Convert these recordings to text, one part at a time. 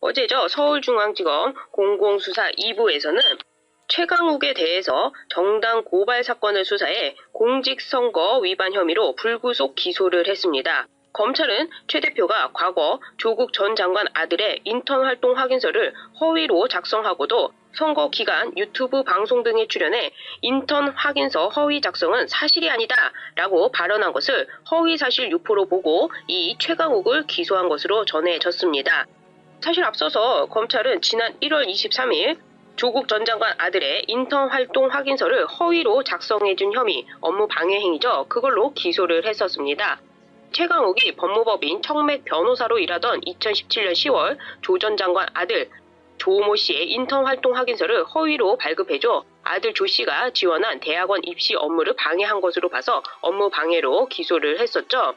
어제죠. 서울중앙지검 공공수사 2부에서는 최강욱에 대해서 정당 고발 사건을 수사해 공직선거 위반 혐의로 불구속 기소를 했습니다. 검찰은 최 대표가 과거 조국 전 장관 아들의 인턴 활동 확인서를 허위로 작성하고도 선거 기간 유튜브 방송 등에 출연해 인턴 확인서 허위 작성은 사실이 아니다 라고 발언한 것을 허위사실 유포로 보고 이 최강욱을 기소한 것으로 전해졌습니다. 사실 앞서서 검찰은 지난 1월 23일 조국 전 장관 아들의 인턴 활동 확인서를 허위로 작성해준 혐의, 업무 방해 행위죠. 그걸로 기소를 했었습니다. 최강욱이 법무법인 청맥 변호사로 일하던 2017년 10월 조 전 장관 아들 조모 씨의 인턴 활동 확인서를 허위로 발급해줘 아들 조 씨가 지원한 대학원 입시 업무를 방해한 것으로 봐서 업무 방해로 기소를 했었죠.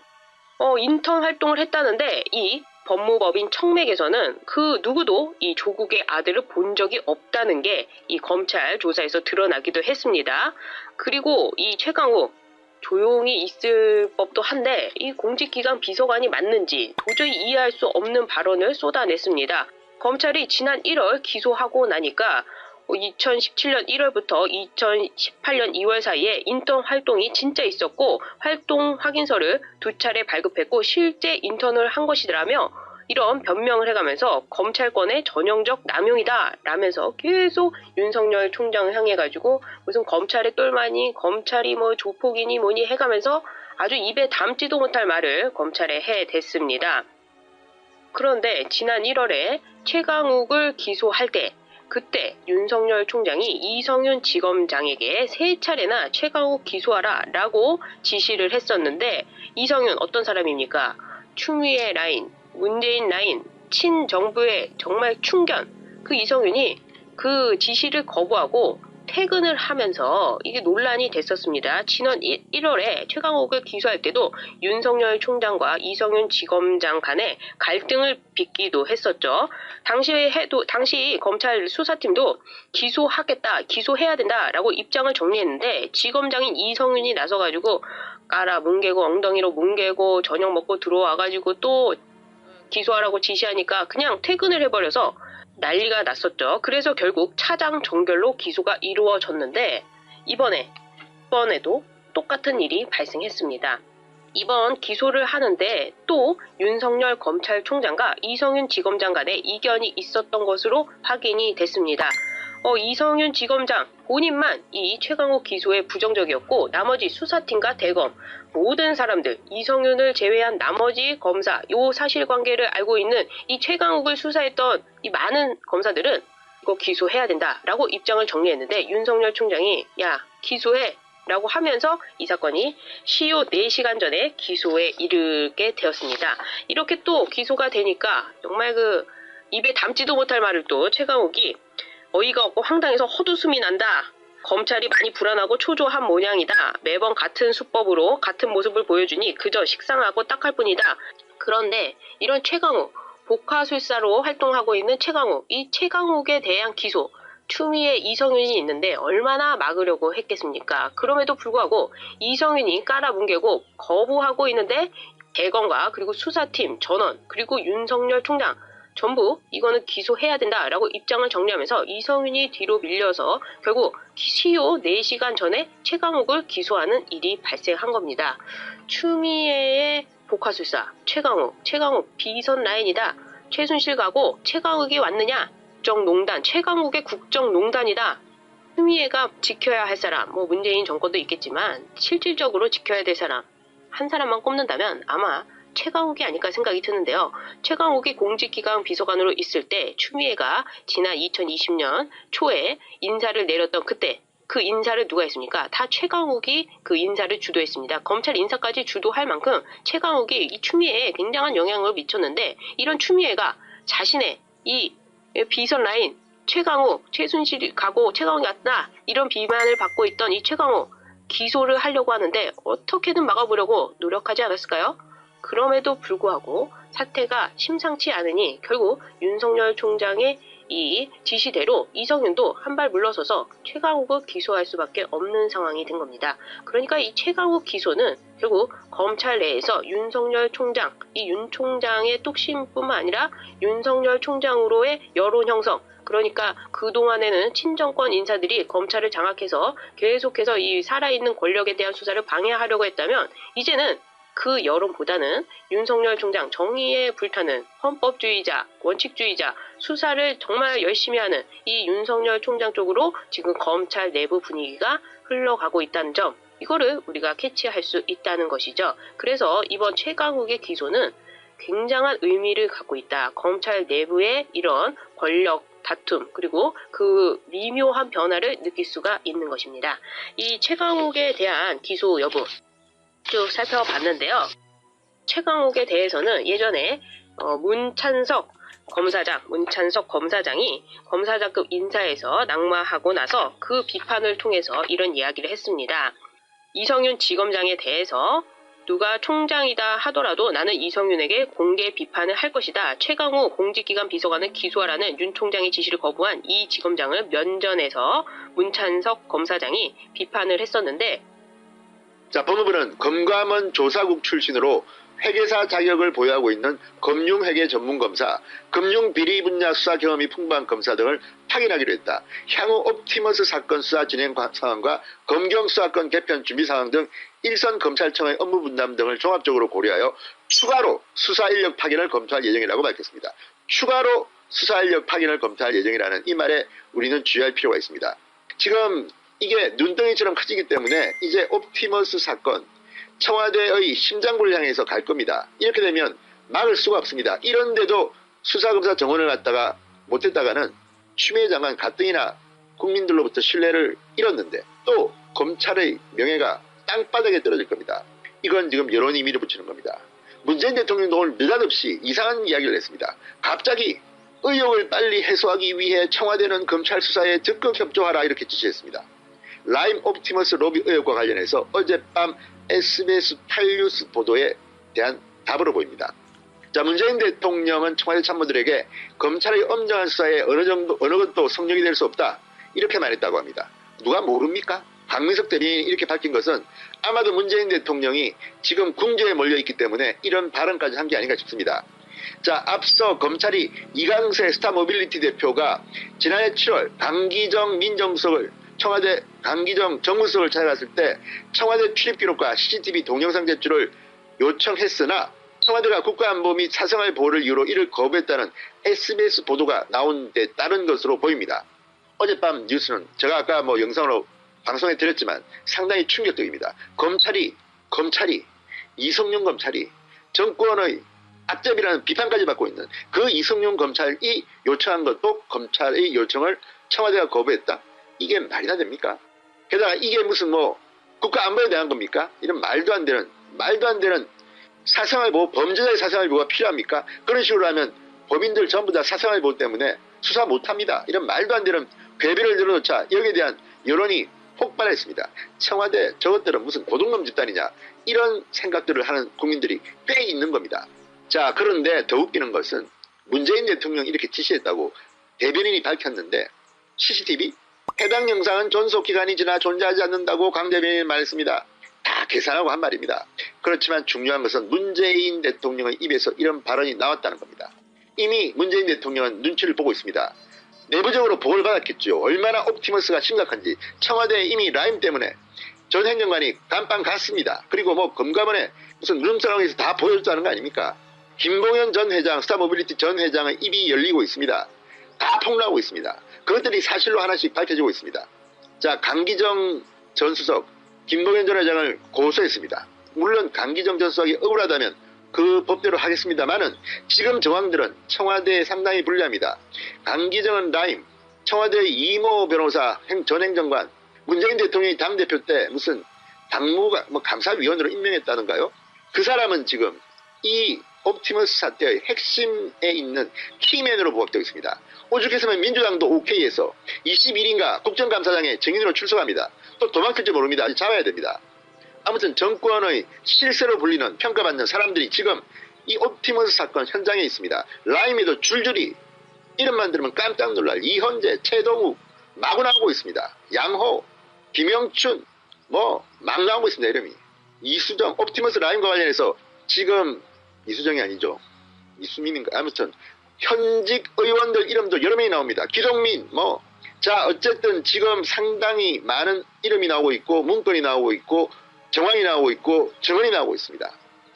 인턴 활동을 했다는데 이 법무법인 청맥에서는 그 누구도 이 조국의 아들을 본 적이 없다는 게 이 검찰 조사에서 드러나기도 했습니다. 그리고 이 최강욱 조용히 있을 법도 한데 이 공직기관 비서관이 맞는지 도저히 이해할 수 없는 발언을 쏟아냈습니다. 검찰이 지난 1월 기소하고 나니까 2017년 1월부터 2018년 2월 사이에 인턴 활동이 진짜 있었고 활동 확인서를 2차례 발급했고 실제 인턴을 한 것이라며 이런 변명을 해가면서 검찰권의 전형적 남용이다 라면서 계속 윤석열 총장을 향해가지고 무슨 검찰의 똘마니 검찰이 뭐 조폭이니 뭐니 해가면서 아주 입에 담지도 못할 말을 검찰에 해댔습니다. 그런데 지난 1월에 최강욱을 기소할 때 그때 윤석열 총장이 이성윤 지검장에게 3차례나 최강욱 기소하라 라고 지시를 했었는데 이성윤 어떤 사람입니까? 추미애 라인, 문재인 라인, 친정부의 정말 충견 그 이성윤이 그 지시를 거부하고 퇴근을 하면서 이게 논란이 됐었습니다. 지난 1월에 최강욱을 기소할 때도 윤석열 총장과 이성윤 지검장 간에 갈등을 빚기도 했었죠. 당시 검찰 수사팀도 기소하겠다, 기소해야 된다라고 입장을 정리했는데 지검장인 이성윤이 나서가지고 까라 뭉개고 엉덩이로 뭉개고 저녁 먹고 들어와가지고 또 기소하라고 지시하니까 그냥 퇴근을 해버려서 난리가 났었죠. 그래서 결국 차장 정결로 기소가 이루어졌는데 이번에도 똑같은 일이 발생했습니다. 이번 기소를 하는데 또 윤석열 검찰총장과 이성윤 지검장 간에 이견이 있었던 것으로 확인이 됐습니다. 이성윤 지검장 본인만 이 최강욱 기소에 부정적이었고 나머지 수사팀과 대검 모든 사람들 이성윤을 제외한 나머지 검사 요 사실관계를 알고 있는 이 최강욱을 수사했던 이 많은 검사들은 이거 기소해야 된다라고 입장을 정리했는데 윤석열 총장이 야 기소해 라고 하면서 이 사건이 시효 4시간 전에 기소에 이르게 되었습니다. 이렇게 또 기소가 되니까 정말 그 입에 담지도 못할 말을 또 최강욱이 어이가 없고 황당해서 헛웃음이 난다. 검찰이 많이 불안하고 초조한 모양이다. 매번 같은 수법으로 같은 모습을 보여주니 그저 식상하고 딱할 뿐이다. 그런데 이런 최강욱, 복화술사로 활동하고 있는 최강욱, 이 최강욱에 대한 기소, 추미애 이성윤이 있는데 얼마나 막으려고 했겠습니까? 그럼에도 불구하고 이성윤이 깔아뭉개고 거부하고 있는데 대검과 그리고 수사팀, 전원, 그리고 윤석열 총장 전부 이거는 기소해야 된다라고 입장을 정리하면서 이성윤이 뒤로 밀려서 결국 시효 4시간 전에 최강욱을 기소하는 일이 발생한 겁니다. 추미애의 복화술사 최강욱 비선 라인이다. 최순실 가고 최강욱이 왔느냐? 국정농단, 최강욱의 국정농단이다. 추미애가 지켜야 할 사람, 뭐 문재인 정권도 있겠지만 실질적으로 지켜야 될 사람 한 사람만 꼽는다면 아마 최강욱이 아닐까 생각이 드는데요. 최강욱이 공직기강 비서관으로 있을 때 추미애가 지난 2020년 초에 인사를 내렸던 그때 그 인사를 누가 했습니까? 다 최강욱이 그 인사를 주도했습니다. 검찰 인사까지 주도할 만큼 최강욱이 이 추미애에 굉장한 영향을 미쳤는데 이런 추미애가 자신의 이 비선 라인 최강욱, 최순실이 가고 최강욱이 왔다 이런 비난을 받고 있던 이 최강욱 기소를 하려고 하는데 어떻게든 막아보려고 노력하지 않았을까요? 그럼에도 불구하고 사태가 심상치 않으니 결국 윤석열 총장의 이 지시대로 이성윤도 한 발 물러서서 최강욱을 기소할 수밖에 없는 상황이 된 겁니다. 그러니까 이 최강욱 기소는 결국 검찰 내에서 윤석열 총장, 이 윤 총장의 뚝심뿐만 아니라 윤석열 총장으로의 여론 형성, 그러니까 그동안에는 친정권 인사들이 검찰을 장악해서 계속해서 이 살아있는 권력에 대한 수사를 방해하려고 했다면 이제는 그 여론보다는 윤석열 총장 정의에 불타는 헌법주의자, 원칙주의자, 수사를 정말 열심히 하는 이 윤석열 총장 쪽으로 지금 검찰 내부 분위기가 흘러가고 있다는 점, 이거를 우리가 캐치할 수 있다는 것이죠. 그래서 이번 최강욱의 기소는 굉장한 의미를 갖고 있다. 검찰 내부의 이런 권력 다툼, 그리고 그 미묘한 변화를 느낄 수가 있는 것입니다. 이 최강욱에 대한 기소 여부 쭉 살펴봤는데요. 최강욱에 대해서는 예전에 문찬석 검사장이 검사장급 인사에서 낙마하고 나서 그 비판을 통해서 이런 이야기를 했습니다. 이성윤 지검장에 대해서 누가 총장이다 하더라도 나는 이성윤에게 공개 비판을 할 것이다. 최강욱 공직기관 비서관을 기소하라는 윤 총장의 지시를 거부한 이 지검장을 면전에서 문찬석 검사장이 비판을 했었는데, 자, 법무부는 검감원 조사국 출신으로 회계사 자격을 보유하고 있는 금융회계 전문검사, 금융비리 분야 수사 경험이 풍부한 검사 등을 파견하기로 했다. 향후 옵티머스 사건 수사 진행 상황과 검경수사권 개편 준비 상황 등 일선 검찰청의 업무 분담 등을 종합적으로 고려하여 추가로 수사 인력 파견을 검토할 예정이라고 밝혔습니다. 추가로 수사 인력 파견을 검토할 예정이라는 이 말에 우리는 주의할 필요가 있습니다. 지금 이게 눈덩이처럼 커지기 때문에 이제 옵티머스 사건, 청와대의 심장부를 향해서 갈 겁니다. 이렇게 되면 막을 수가 없습니다. 이런데도 수사검사 정원을 갖다가 못했다가는 추미애 장관 가뜩이나 국민들로부터 신뢰를 잃었는데 또 검찰의 명예가 땅바닥에 떨어질 겁니다. 이건 지금 여론이 밀어붙이는 겁니다. 문재인 대통령도 오늘 느닷없이 이상한 이야기를 했습니다. 갑자기 의혹을 빨리 해소하기 위해 청와대는 검찰 수사에 적극 협조하라 이렇게 지시했습니다. 라임 옵티머스 로비 의혹과 관련해서 어젯밤 SBS 8뉴스 보도에 대한 답으로 보입니다. 자, 문재인 대통령은 청와대 참모들에게 검찰의 엄정한 수사에 어느 것도 성역이 될 수 없다 이렇게 말했다고 합니다. 누가 모릅니까? 박민석 대변인이 이렇게 밝힌 것은 아마도 문재인 대통령이 지금 궁지에 몰려있기 때문에 이런 발언까지 한 게 아닌가 싶습니다. 자, 앞서 검찰이 이강세 스타모빌리티 대표가 지난해 7월 강기정 민정수석을 청와대 강기정 정무수석을 찾아갔을 때 청와대 출입 기록과 CCTV 동영상 제출을 요청했으나 청와대가 국가안보 및 사생활 보호를 이유로 이를 거부했다는 SBS 보도가 나온 데 따른 것으로 보입니다. 어젯밤 뉴스는 제가 아까 영상으로 방송에 드렸지만 상당히 충격적입니다. 검찰이 이성윤 검찰이 정권의 앞잡이라는 비판까지 받고 있는 그 이성윤 검찰이 요청한 것도 검찰의 요청을 청와대가 거부했다? 이게 말이나 됩니까? 게다가 이게 무슨 국가 안보에 대한 겁니까? 이런 말도 안 되는 사생활 보호, 범죄자의 사생활 보호가 필요합니까? 그런 식으로 하면 범인들 전부 다 사생활 보호 때문에 수사 못합니다. 이런 말도 안 되는 괴비를 늘어놓자 여기에 대한 여론이 폭발했습니다. 청와대 저것들은 무슨 도둑놈 집단이냐 이런 생각들을 하는 국민들이 꽤 있는 겁니다. 자, 그런데 더 웃기는 것은 문재인 대통령이 이렇게 지시했다고 대변인이 밝혔는데 CCTV? 해당 영상은 존속기간이 지나 존재하지 않는다고 강 대변인이 말했습니다. 다 계산하고 한 말입니다. 그렇지만 중요한 것은 문재인 대통령의 입에서 이런 발언이 나왔다는 겁니다. 이미 문재인 대통령은 눈치를 보고 있습니다. 내부적으로 보고를 받았겠죠. 얼마나 옵티머스가 심각한지. 청와대에 이미 라임 때문에 전 행정관이 감방 갔습니다. 그리고 검감원에 무슨 룸사롱에서 다 보여줬다는 거 아닙니까? 김봉현 전 회장, 스타모빌리티 전 회장의 입이 열리고 있습니다. 다 폭로하고 있습니다. 그것들이 사실로 하나씩 밝혀지고 있습니다. 자, 강기정 전 수석, 김봉현 전 회장을 고소했습니다. 물론 강기정 전 수석이 억울하다면 그 법대로 하겠습니다만은 지금 정황들은 청와대에 상당히 불리합니다. 강기정은 라임, 청와대의 이모 변호사 전 행정관, 문재인 대통령이 당대표 때 무슨 당무가 감사위원으로 임명했다는가요? 그 사람은 지금 이 옵티머스 사태의 핵심에 있는 키맨으로 부각되고 있습니다. 오죽했으면 민주당도 OK해서 21인가 국정감사장에 증인으로 출석합니다. 또 도망칠지 모릅니다. 아직 잡아야 됩니다. 아무튼 정권의 실세로 불리는 평가받는 사람들이 지금 이 옵티머스 사건 현장에 있습니다. 라임에도 줄줄이 이름만 들으면 깜짝 놀랄 이현재, 최동욱 마구 나오고 있습니다. 양호, 김영춘 막 나오고 있습니다. 이름이. 이수정, 옵티머스 라임과 관련해서 지금 이수정이 아니죠. 이수민인가? 아무튼 현직 의원들 이름도 여러 명이 나옵니다. 기동민 자 어쨌든 지금 상당히 많은 이름이 나오고 있고 문건이 나오고 있고 정황이 나오고 있고 증언이 나오고 있습니다.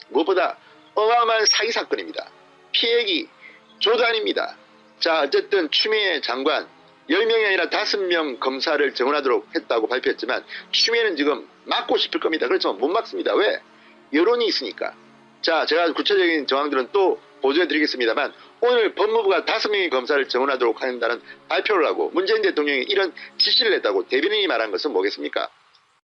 무엇보다 어마어마한 사기 사건입니다. 피해기 조단입니다. 자 어쨌든 추미애 장관 10명이 아니라 5명 검사를 정원하도록 했다고 발표했지만 추미애는 지금 막고 싶을 겁니다. 그렇지만 못 막습니다. 왜? 여론이 있으니까. 자 제가 구체적인 정황들은 또 보도해 드리겠습니다만 오늘 법무부가 5명의 검사를 정원하도록 한다는 발표를 하고 문재인 대통령이 이런 지시를 했다고 대변인이 말한 것은 뭐겠습니까?